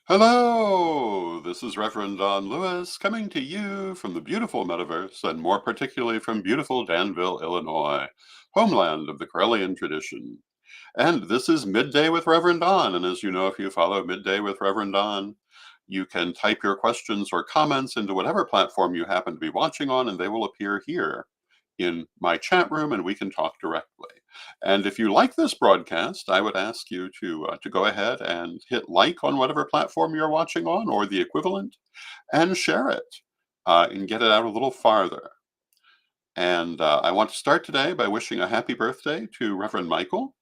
Hello, this is Reverend Don Lewis coming to you from the beautiful metaverse, and more particularly from beautiful Danville, Illinois, homeland of the Corellian tradition. And this is Midday with Reverend Don. And as you know, if you follow Midday with Reverend Don, you can type your questions or comments into whatever platform you happen to be watching on, and they will appear here in my chat room, and we can talk directly. And if you like this broadcast, I would ask you to go ahead and hit like on whatever platform you're watching on, or the equivalent, and share it and get it out a little farther. And I want to start today by wishing a happy birthday to Reverend Michael,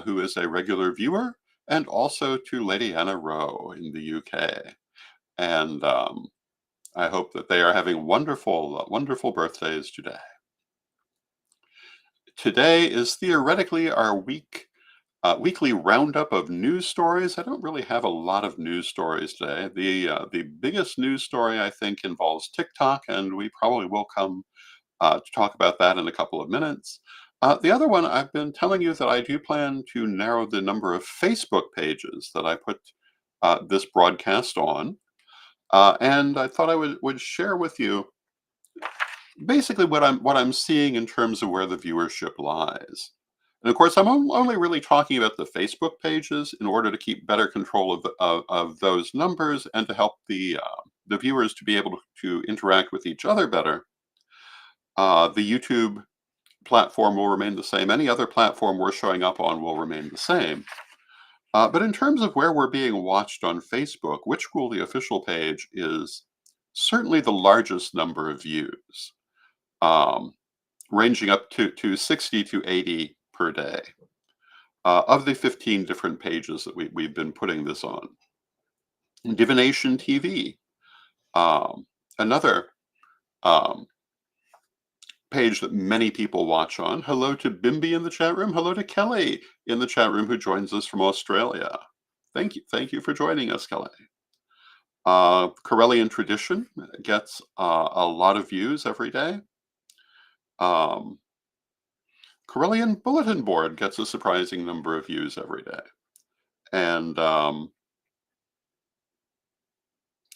who is a regular viewer, and also to Lady Anna Rowe in the UK. And I hope that they are having wonderful, wonderful birthdays today. Today is theoretically our weekly roundup of news stories. I don't really have a lot of news stories today. The biggest news story I think involves TikTok, and we probably will come to talk about that in a couple of minutes. The other one, I've been telling you that I do plan to narrow the number of Facebook pages that I put this broadcast on. And I thought I would share with you basically what I'm seeing in terms of where the viewership lies. And of course, I'm only really talking about the Facebook pages in order to keep better control of those numbers and to help the viewers to be able to interact with each other better. The YouTube platform will remain the same. Any other platform we're showing up on will remain the same. But in terms of where we're being watched on Facebook, Witch School, the official page, is certainly the largest number of views, um, ranging up to 60 to 80 per day of the 15 different pages that we've been putting this on. Divination TV, um, another um, page that many people watch on. Hello to Bimby in the chat room. Hello to Kelly in the chat room who joins us from Australia. Thank you for joining us, Kelly. Corellian Tradition gets a lot of views every day. Um, Corellian Bulletin Board gets a surprising number of views every day. And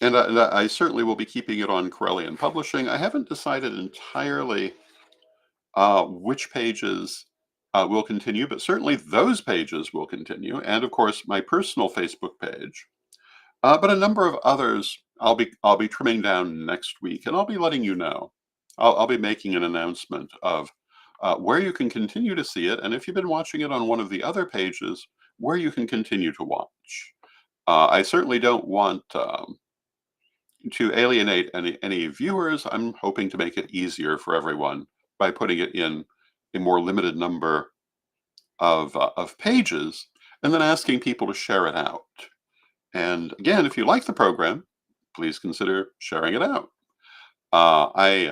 I certainly will be keeping it on Corellian Publishing. I haven't decided entirely which pages will continue, but certainly those pages will continue. And of course, my personal Facebook page. But a number of others I'll be trimming down next week, and I'll be letting you know. I'll be making an announcement of where you can continue to see it, and if you've been watching it on one of the other pages, where you can continue to watch. I certainly don't want to alienate any viewers. I'm hoping to make it easier for everyone by putting it in a more limited number of pages, and then asking people to share it out. And again, if you like the program, please consider sharing it out. I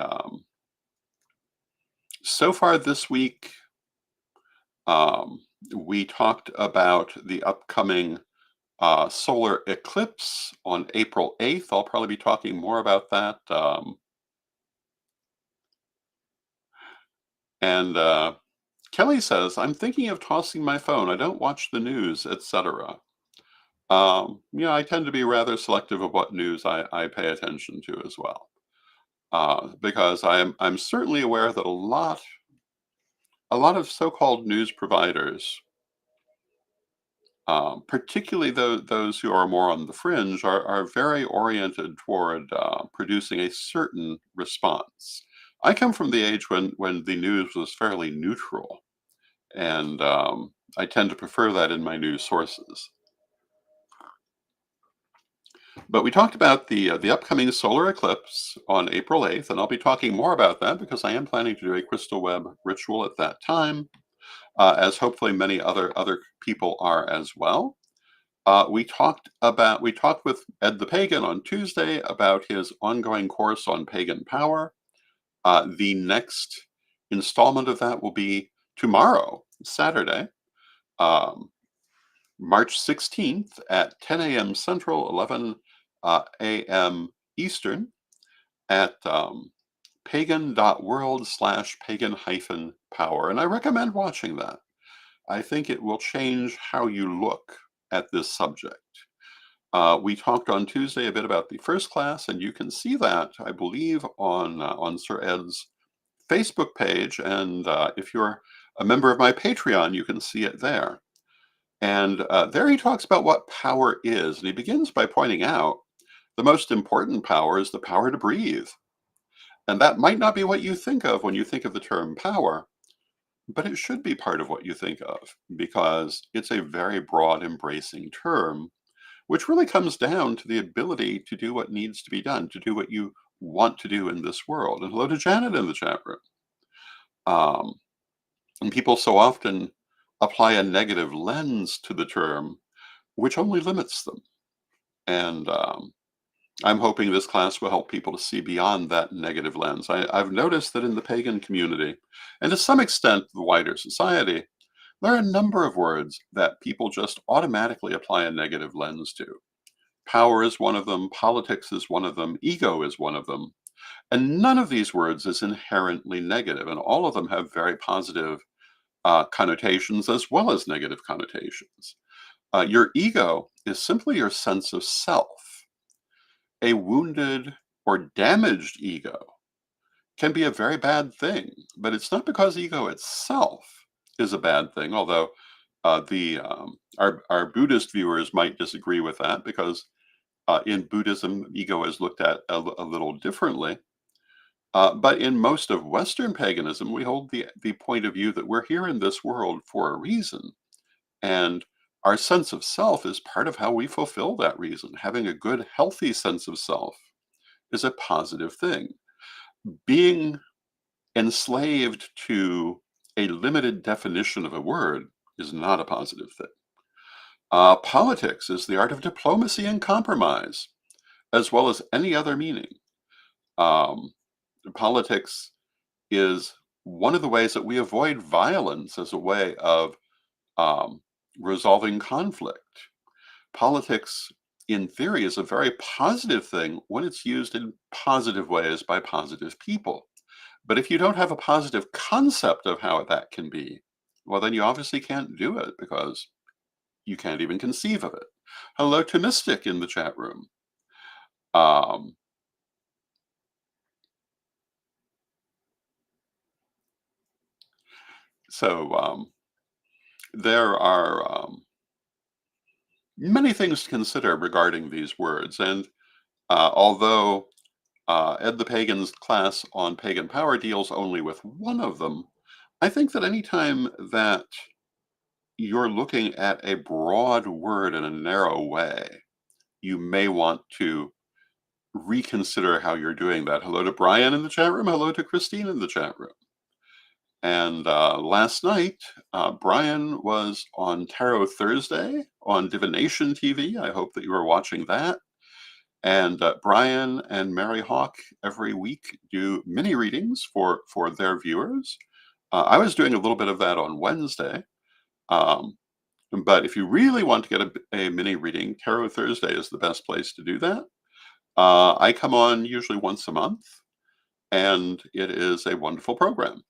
So far this week, um, we talked about the upcoming solar eclipse on April 8th. I'll probably be talking more about that. And Kelly says, I'm thinking of tossing my phone. I don't watch the news, etc. I tend to be rather selective of what news I pay attention to as well. Because I'm certainly aware that a lot of so-called news providers, particularly those who are more on the fringe, are very oriented toward producing a certain response. I come from the age when the news was fairly neutral, and I tend to prefer that in my news sources. But we talked about the upcoming solar eclipse on April 8th, and I'll be talking more about that because I am planning to do a crystal web ritual at that time, as hopefully many other people are as well. We talked with Ed the Pagan on Tuesday about his ongoing course on pagan power. The next installment of that will be tomorrow, Saturday, um, March 16th at 10 a.m. Central, 11 a.m. Eastern at pagan.world/pagan-power. And I recommend watching that. I think it will change how you look at this subject. We talked on Tuesday a bit about the first class, and you can see that, I believe, on Sir Ed's Facebook page. And if you're a member of my Patreon, you can see it there. And there he talks about what power is. And he begins by pointing out the most important power is the power to breathe. And that might not be what you think of when you think of the term power, but it should be part of what you think of because it's a very broad, embracing term, which really comes down to the ability to do what needs to be done, to do what you want to do in this world. And hello to Janet in the chat room. Um, and people so often apply a negative lens to the term, which only limits them. And I'm hoping this class will help people to see beyond that negative lens. I've noticed that in the pagan community, and to some extent the wider society, there are a number of words that people just automatically apply a negative lens to. Power is one of them, politics is one of them, ego is one of them. And none of these words is inherently negative, and all of them have very positive connotations as well as negative connotations. Your ego is simply your sense of self. A wounded or damaged ego can be a very bad thing, but it's not because ego itself is a bad thing, although our Buddhist viewers might disagree with that because in Buddhism, ego is looked at a little differently. But in most of Western paganism, we hold the point of view that we're here in this world for a reason. And our sense of self is part of how we fulfill that reason. Having a good, healthy sense of self is a positive thing. Being enslaved to a limited definition of a word is not a positive thing. Politics is the art of diplomacy and compromise, as well as any other meaning. Um, Politics is one of the ways that we avoid violence as a way of um, resolving conflict. Politics, in theory, is a very positive thing when it's used in positive ways by positive people. But if you don't have a positive concept of how that can be, well, then you obviously can't do it because you can't even conceive of it. Hello to Mystic in the chat room. Um, so there are many things to consider regarding these words. And although Ed the Pagan's class on pagan power deals only with one of them, I think that anytime that you're looking at a broad word in a narrow way, you may want to reconsider how you're doing that. Hello to Brian in the chat room. Hello to Christine in the chat room. And last night, Brian was on Tarot Thursday on Divination TV. I hope that you were watching that. And Brian and Mary Hawk every week do mini readings for their viewers. I was doing a little bit of that on Wednesday. Um, but if you really want to get a mini reading, Tarot Thursday is the best place to do that. I come on usually once a month, and it is a wonderful program.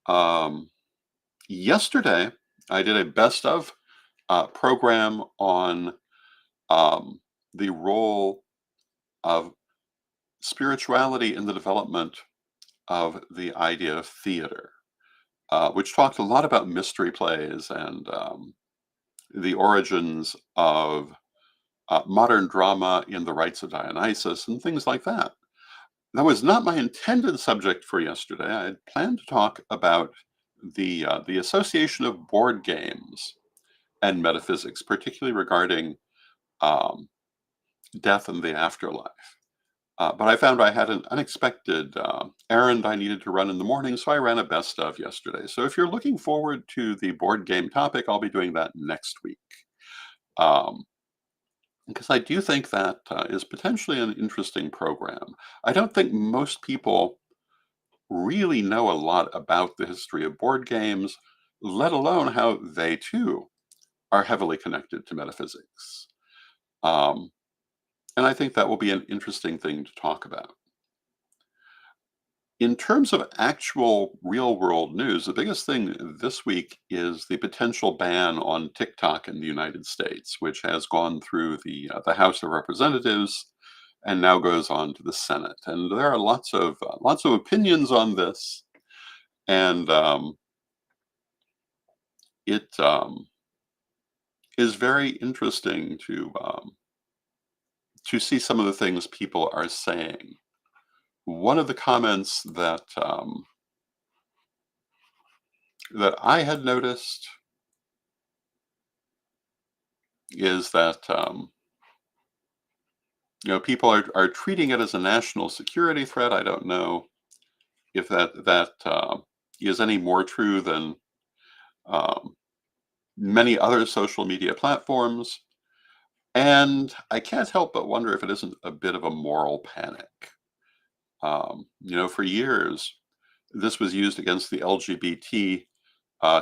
Um, Yesterday, I did a best of program on um, the role of spirituality in the development of the idea of theater, which talked a lot about mystery plays and the origins of modern drama in the rites of Dionysus and things like that. That was not my intended subject for yesterday. I had planned to talk about the association of board games and metaphysics, particularly regarding um, death and the afterlife. But I found I had an unexpected errand I needed to run in the morning, so I ran a best of yesterday. So if you're looking forward to the board game topic, I'll be doing that next week. Um, because I do think that is potentially an interesting program. I don't think most people really know a lot about the history of board games, let alone how they too are heavily connected to metaphysics. Um, and I think that will be an interesting thing to talk about. In terms of actual real world news, the biggest thing this week is the potential ban on TikTok in the United States, which has gone through the House of Representatives and now goes on to the Senate. And there are lots of opinions on this, and it is very interesting to see some of the things people are saying. One of the comments that I had noticed is that people are treating it as a national security threat. I don't know if that is any more true than um, many other social media platforms. And I can't help but wonder if it isn't a bit of a moral panic. For years, this was used against the LGBT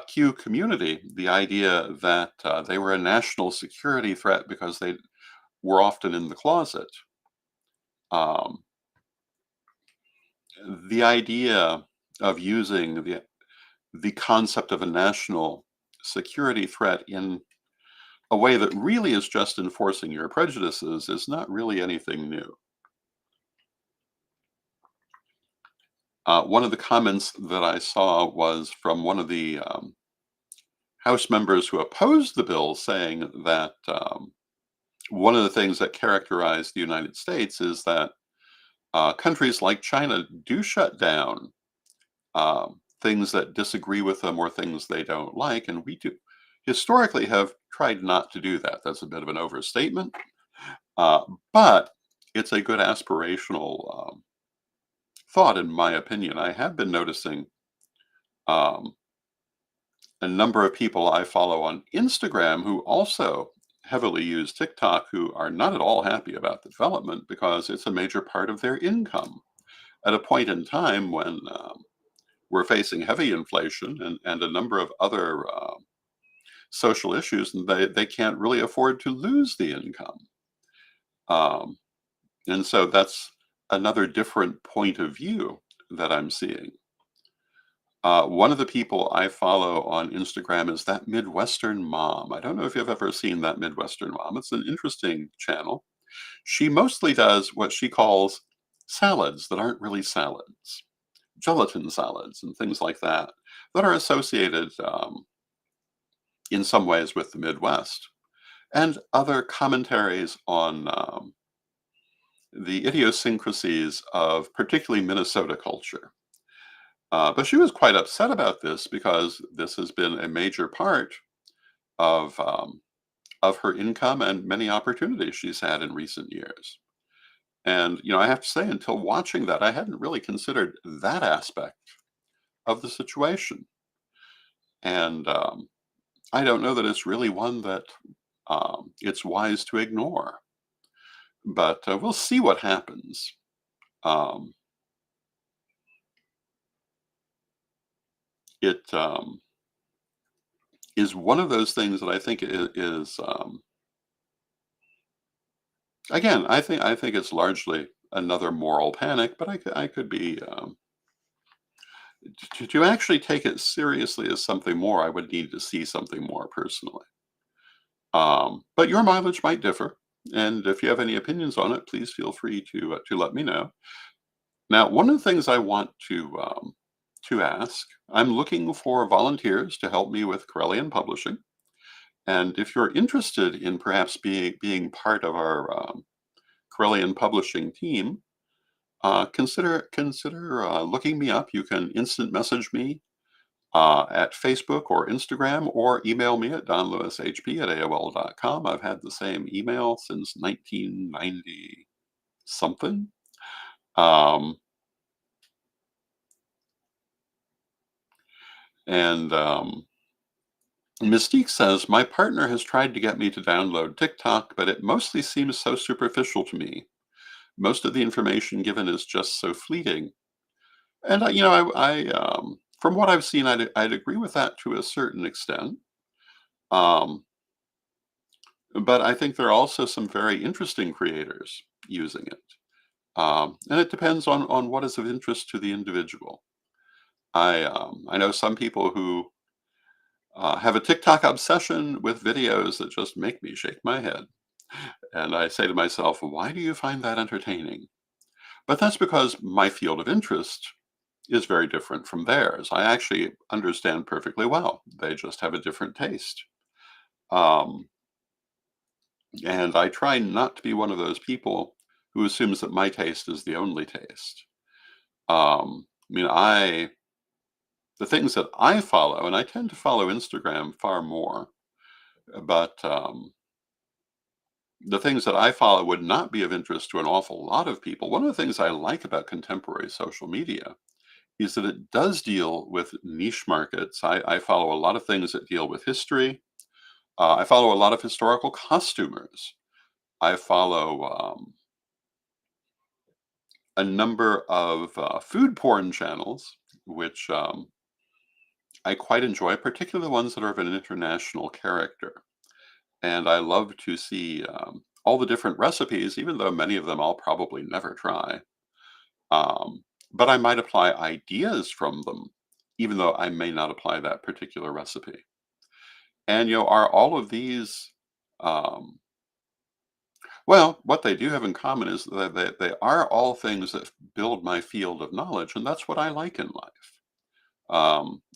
Q community, the idea that they were a national security threat because they were often in the closet. Um, the idea of using the concept of a national security threat in a way that really is just enforcing your prejudices is not really anything new. One of the comments that I saw was from one of the House members who opposed the bill, saying that one of the things that characterize the United States is that countries like China do shut down things that disagree with them or things they don't like, and we do historically have tried not to do that. That's a bit of an overstatement, uh, but it's a good aspirational thought, in my opinion. I have been noticing um, a number of people I follow on Instagram who also heavily use TikTok who are not at all happy about the development because it's a major part of their income at a point in time when we're facing heavy inflation and a number of other social issues, and they can't really afford to lose the income. Um, and so that's another different point of view that I'm seeing. One of the people I follow on Instagram is that Midwestern mom. I don't know if you've ever seen that Midwestern mom. It's an interesting channel. She mostly does what she calls salads that aren't really salads, gelatin salads and things like that, that are associated in some ways with the Midwest, and other commentaries on the idiosyncrasies of particularly Minnesota culture. But she was quite upset about this because this has been a major part of of her income and many opportunities she's had in recent years. And I have to say, until watching that, I hadn't really considered that aspect of the situation. And I don't know that it's really one that it's wise to ignore. But we'll see what happens. Um, it is one of those things that I think is again, I think it's largely another moral panic, but I could be to actually take it seriously as something more. I would need to see something more personally. But your mileage might differ, and if you have any opinions on it, please feel free to let me know. Now, one of the things I want to ask, I'm looking for volunteers to help me with Corellian publishing. And if you're interested in perhaps being part of our Corellian publishing team, consider looking me up. You can instant message me at Facebook or Instagram, or email me at donlewishp@aol.com. I've had the same email since 1990 something. Um, and Mystique says, my partner has tried to get me to download TikTok, but it mostly seems so superficial to me. Most of the information given is just so fleeting. And from what I've seen, I'd agree with that to a certain extent. Um, but I think there are also some very interesting creators using it. And it depends on what is of interest to the individual. I know some people who have a TikTok obsession with videos that just make me shake my head. And I say to myself, why do you find that entertaining? But that's because my field of interest is very different from theirs. I actually understand perfectly well. They just have a different taste. Um, and I try not to be one of those people who assumes that my taste is the only taste. I mean, the things that I follow, and I tend to follow Instagram far more, but the things that I follow would not be of interest to an awful lot of people. One of the things I like about contemporary social media is that it does deal with niche markets. I follow a lot of things that deal with history. I follow a lot of historical costumers. I follow a number of food porn channels, which I quite enjoy, particularly the ones that are of an international character. And I love to see all the different recipes, even though many of them I'll probably never try. But I might apply ideas from them, even though I may not apply that particular recipe. And, are all of these, um, well, what they do have in common is that they are all things that build my field of knowledge, and that's what I like in life.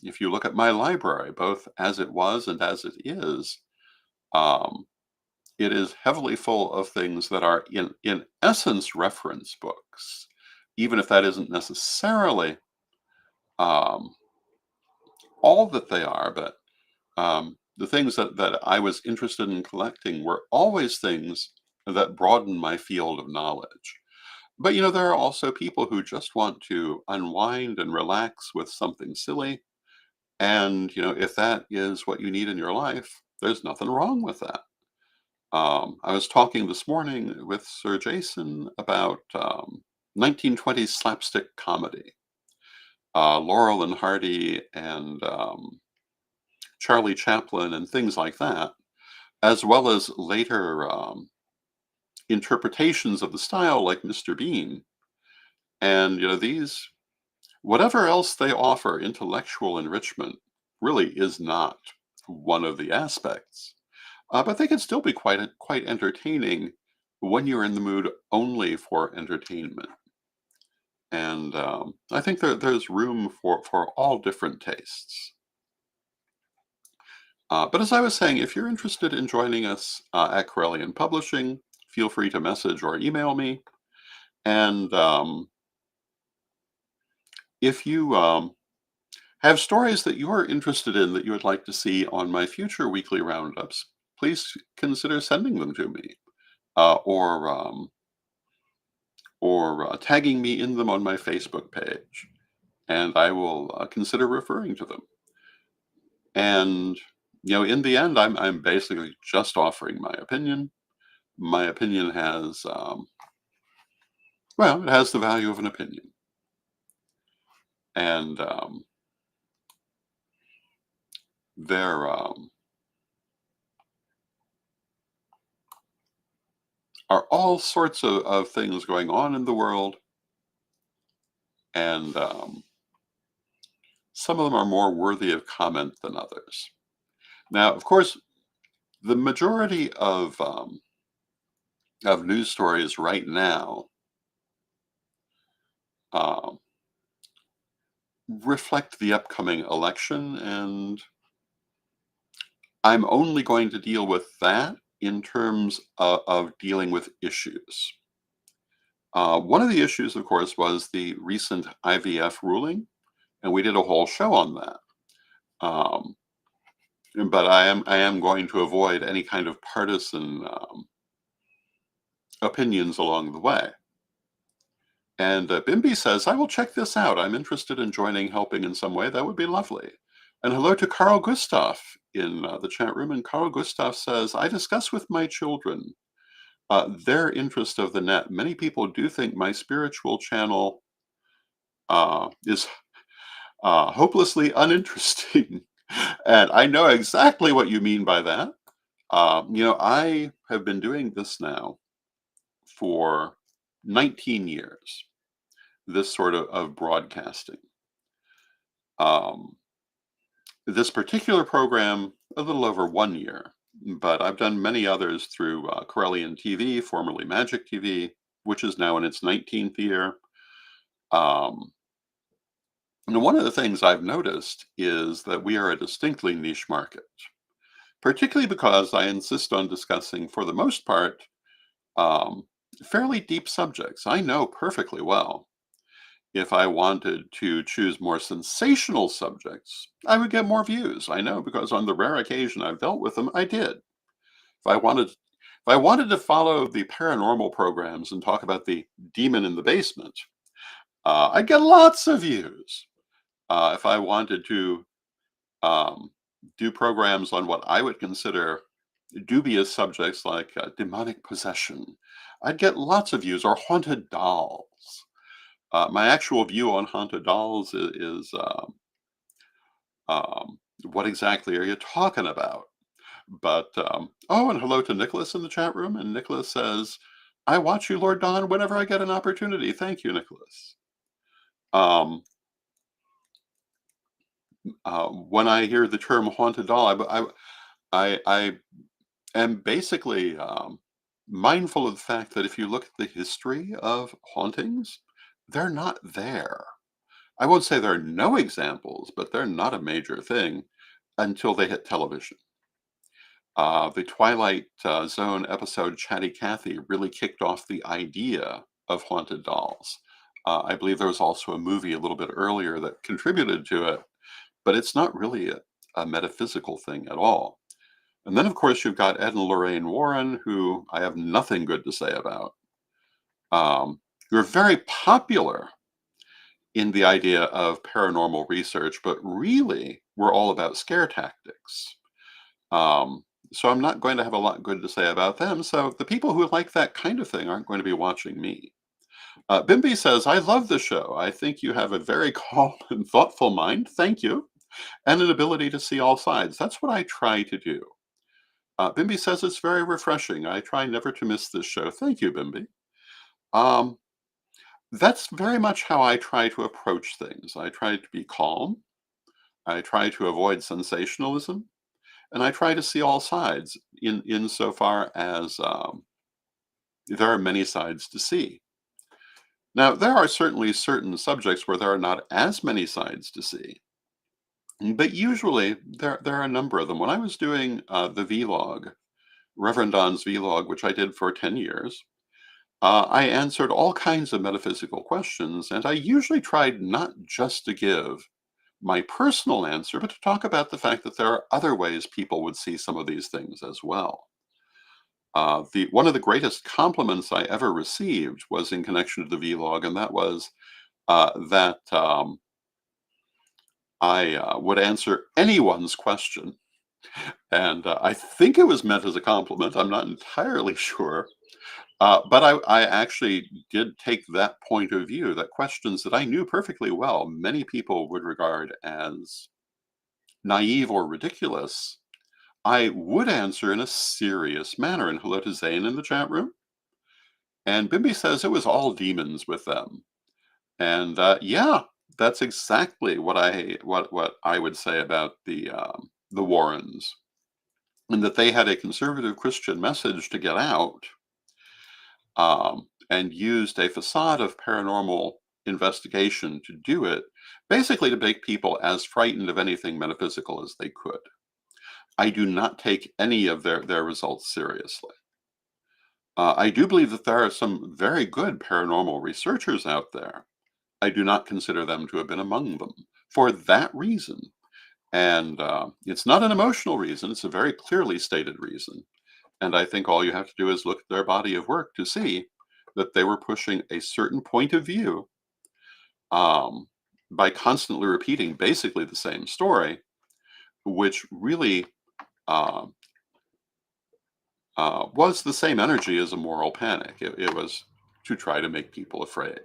If you look at my library, both as it was and as it is, um, it is heavily full of things that are in essence reference books, even if that isn't necessarily um, all that they are. But the things that I was interested in collecting were always things that broaden my field of knowledge. But there are also people who just want to unwind and relax with something silly. And if that is what you need in your life, there's nothing wrong with that. I was talking this morning with Sir Jason about 1920s slapstick comedy. Laurel and Hardy and Charlie Chaplin and things like that, as well as later interpretations of the style like Mr. Bean. And these, whatever else they offer, intellectual enrichment really is not one of the aspects. But they can still be quite entertaining when you're in the mood only for entertainment. And I think there's room for all different tastes. But as I was saying, if you're interested in joining us at Corellian Publishing, feel free to message or email me. And if you have stories that you're interested in that you would like to see on my future weekly roundups, please consider sending them to me or tagging me in them on my Facebook page, and I will consider referring to them. And in the end, I'm basically just offering my opinion. My opinion has well, it has the value of an opinion, and there are all sorts of things going on in the world, and some of them are more worthy of comment than others. Now, of course, the majority of news stories right now um, reflect the upcoming election, and I'm only going to deal with that in terms of dealing with issues. One of the issues, of course, was the recent IVF ruling, and we did a whole show on that. Um, but I am going to avoid any kind of partisan opinions along the way. And Bimby says, I will check this out. I'm interested in joining, helping in some way. That would be lovely. And hello to Carl Gustav in the chat room. And Carl Gustav says, I discuss with my children their interest of the net. Many people do think my spiritual channel is hopelessly uninteresting. And I know exactly what you mean by that. I have been doing this now for 19 years, this sort of broadcasting. Um, this particular program, a little over 1 year, but I've done many others through Corellian TV, formerly Magic TV, which is now in its 19th year. Um, and one of the things I've noticed is that we are a distinctly niche market, particularly because I insist on discussing, for the most part, um, fairly deep subjects. I know perfectly well if I wanted to choose more sensational subjects, I would get more views. I know because on the rare occasion I've dealt with them, I did. If I wanted to follow the paranormal programs and talk about the demon in the basement, I'd get lots of views. If I wanted to um, do programs on what I would consider dubious subjects like demonic possession, I'd get lots of views, or haunted dolls. My actual view on haunted dolls is what exactly are you talking about? But oh, and hello to Nicholas in the chat room. And Nicholas says, "I watch you, Lord Don, whenever I get an opportunity." Thank you, Nicholas. Um, when I hear the term haunted doll, I am basically mindful of the fact that if you look at the history of hauntings, they're not there. I won't say there are no examples, but they're not a major thing until they hit television. The Twilight Zone episode Chatty Cathy really kicked off the idea of haunted dolls. I believe there was also a movie a little bit earlier that contributed to it, but it's not really a metaphysical thing at all. And then, of course, you've got Ed and Lorraine Warren, who I have nothing good to say about. Who are very popular in the idea of paranormal research, but really we're all about scare tactics. Um, so I'm not going to have a lot good to say about them. So the people who like that kind of thing aren't going to be watching me. Bimby says, "I love the show. I think you have a very calm and thoughtful mind. Thank you. And an ability to see all sides. That's what I try to do." Bimby says it's very refreshing. I try never to miss this show. Thank you, Bimby. Um, that's very much how I try to approach things. I try to be calm. I try to avoid sensationalism, and I try to see all sides in insofar as there are many sides to see. Now, there are certainly certain subjects where there are not as many sides to see, but usually there are a number of them. When I was doing the vlog, Reverend Don's vlog, which I did for 10 years, I answered all kinds of metaphysical questions, and I usually tried not just to give my personal answer, but to talk about the fact that there are other ways people would see some of these things as well. The one of the greatest compliments I ever received was in connection to the vlog, and that was that I would answer anyone's question, and I think it was meant as a compliment. I'm not entirely sure, but I actually did take that point of view. That questions that I knew perfectly well many people would regard as naive or ridiculous, I would answer in a serious manner. And hello to Zane in the chat room. And Bimby says it was all demons with them. And yeah, that's exactly what I would say about the Warrens, and that they had a conservative Christian message to get out, and used a facade of paranormal investigation to do it, basically to make people as frightened of anything metaphysical as they could. I do not take any of their results seriously. I do believe that there are some very good paranormal researchers out there. I do not consider them to have been among them for that reason. And it's not an emotional reason, it's a very clearly stated reason. And I think all you have to do is look at their body of work to see that they were pushing a certain point of view, um, by constantly repeating basically the same story, which really uh, was the same energy as a moral panic. It was to try to make people afraid.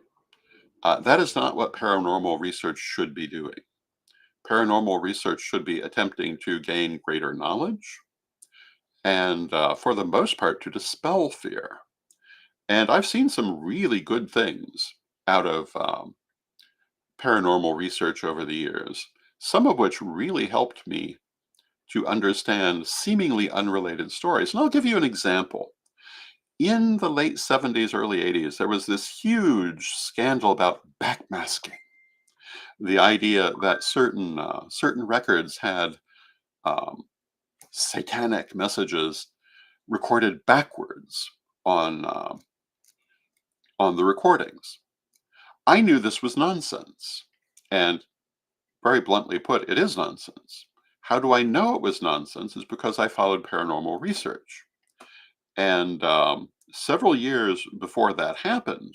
That is not what paranormal research should be doing. Paranormal research should be attempting to gain greater knowledge and, for the most part, to dispel fear. And I've seen some really good things out of paranormal research over the years, some of which really helped me to understand seemingly unrelated stories. And I'll give you an example. In the late 70s, early 80s, there was this huge scandal about backmasking. The idea that certain records had um, satanic messages recorded backwards on on the recordings. I knew this was nonsense, and very bluntly put, it is nonsense. How do I know it was nonsense? Is because I followed paranormal research, and several years before that happened,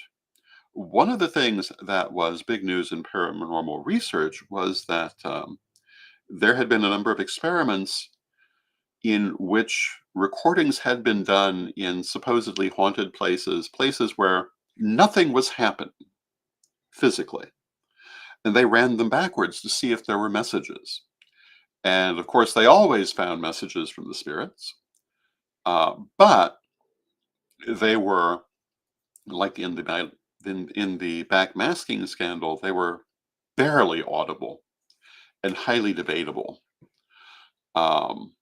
one of the things that was big news in paranormal research was that there had been a number of experiments in which recordings had been done in supposedly haunted places, places where nothing was happening physically. And they ran them backwards to see if there were messages. And of course, they always found messages from the spirits, but they were like in the backmasking scandal, they were barely audible and highly debatable. Um,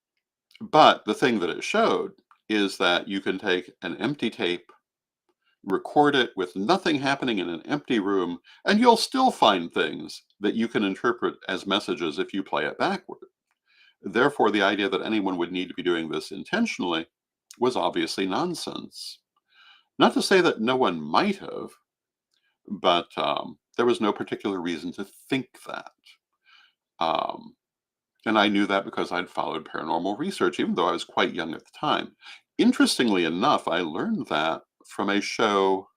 but the thing that it showed is that you can take an empty tape, record it with nothing happening in an empty room, and you'll still find things that you can interpret as messages if you play it backward. Therefore, the idea that anyone would need to be doing this intentionally was obviously nonsense. Not to say that no one might have, but there was no particular reason to think that. Um, and I knew that because I'd followed paranormal research, even though I was quite young at the time. Interestingly enough, I learned that from a show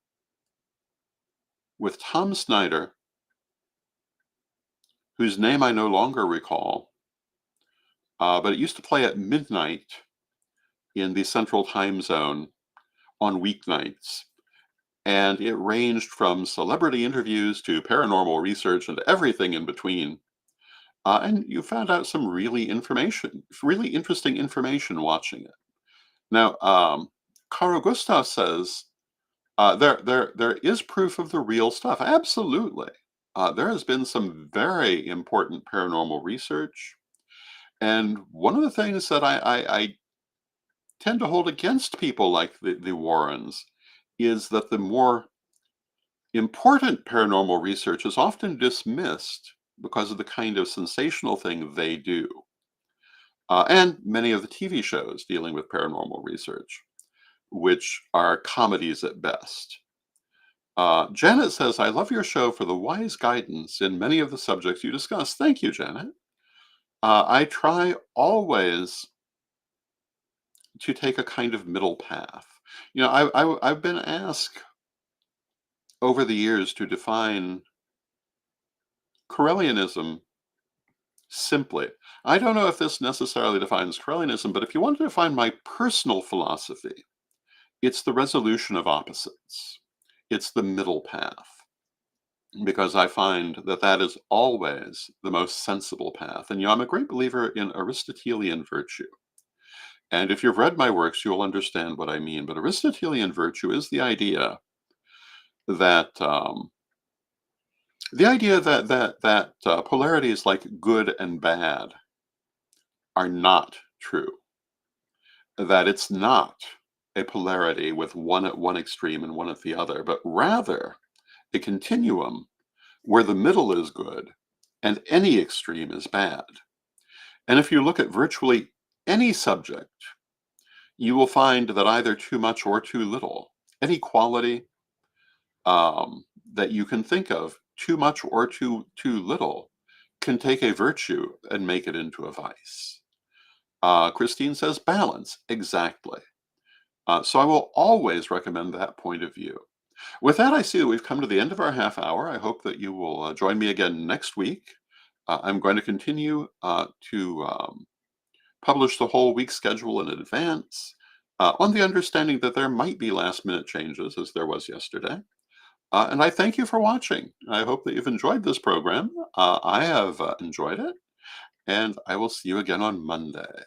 with Tom Snyder, whose name I no longer recall, but it used to play at midnight in the Central Time Zone on weeknights. And it ranged from celebrity interviews to paranormal research and everything in between. And you found out some really interesting information watching it. Now, Carl Gustav says there is proof of the real stuff. Absolutely. There has been some very important paranormal research. And one of the things that I tend to hold against people like the Warrens is that the more important paranormal research is often dismissed because of the kind of sensational thing they do. And many of the TV shows dealing with paranormal research, which are comedies at best. Janet says, I love your show for the wise guidance in many of the subjects you discuss. Thank you, Janet. I try always to take a kind of middle path. You know, I've been asked over the years to define Correllianism simply. I don't know if this necessarily defines Correllianism, but if you want to define my personal philosophy, it's the resolution of opposites. It's the middle path, because I find that that is always the most sensible path. And you know, I'm a great believer in Aristotelian virtue. And if you've read my works, you'll understand what I mean. But Aristotelian virtue is that the idea that polarities like good and bad are not true. That it's not a polarity with one at one extreme and one at the other, but rather a continuum where the middle is good and any extreme is bad. And if you look at virtually any subject, you will find that either too much or too little, any quality that you can think of, too much or too little, can take a virtue and make it into a vice. Christine says balance. Exactly. So I will always recommend that point of view. With that, I see that we've come to the end of our half hour. I hope that you will join me again next week. I'm going to continue to publish the whole week schedule in advance on the understanding that there might be last minute changes as there was yesterday. And I thank you for watching. I hope that you've enjoyed this program. I have enjoyed it, and I will see you again on Monday.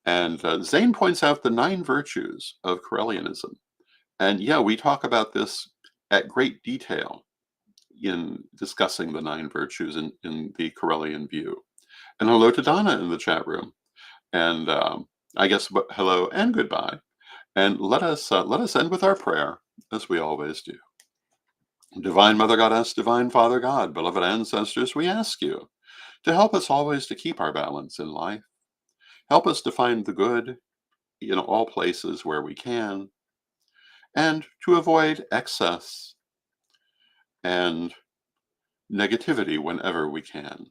And Zane points out the 9 virtues of Correllianism. And yeah, we talk about this at great detail in discussing the nine virtues in the Corellian view. And hello to Donna in the chat room. And I guess hello and goodbye. And let us end with our prayer, as we always do. Divine Mother Goddess, Divine Father God, beloved ancestors, we ask you to help us always to keep our balance in life. Help us to find the good in all places where we can, and to avoid excess and negativity whenever we can.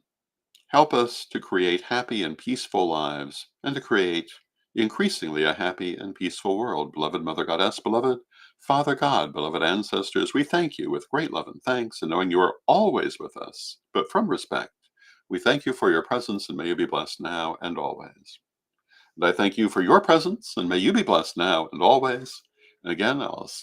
Help us to create happy and peaceful lives and to create increasingly a happy and peaceful world. Beloved Mother Goddess, beloved Father God, beloved ancestors, we thank you with great love and thanks, and knowing you are always with us, but from respect, we thank you for your presence, and may you be blessed now and always. And I thank you for your presence, and may you be blessed now and always. And again, I'll see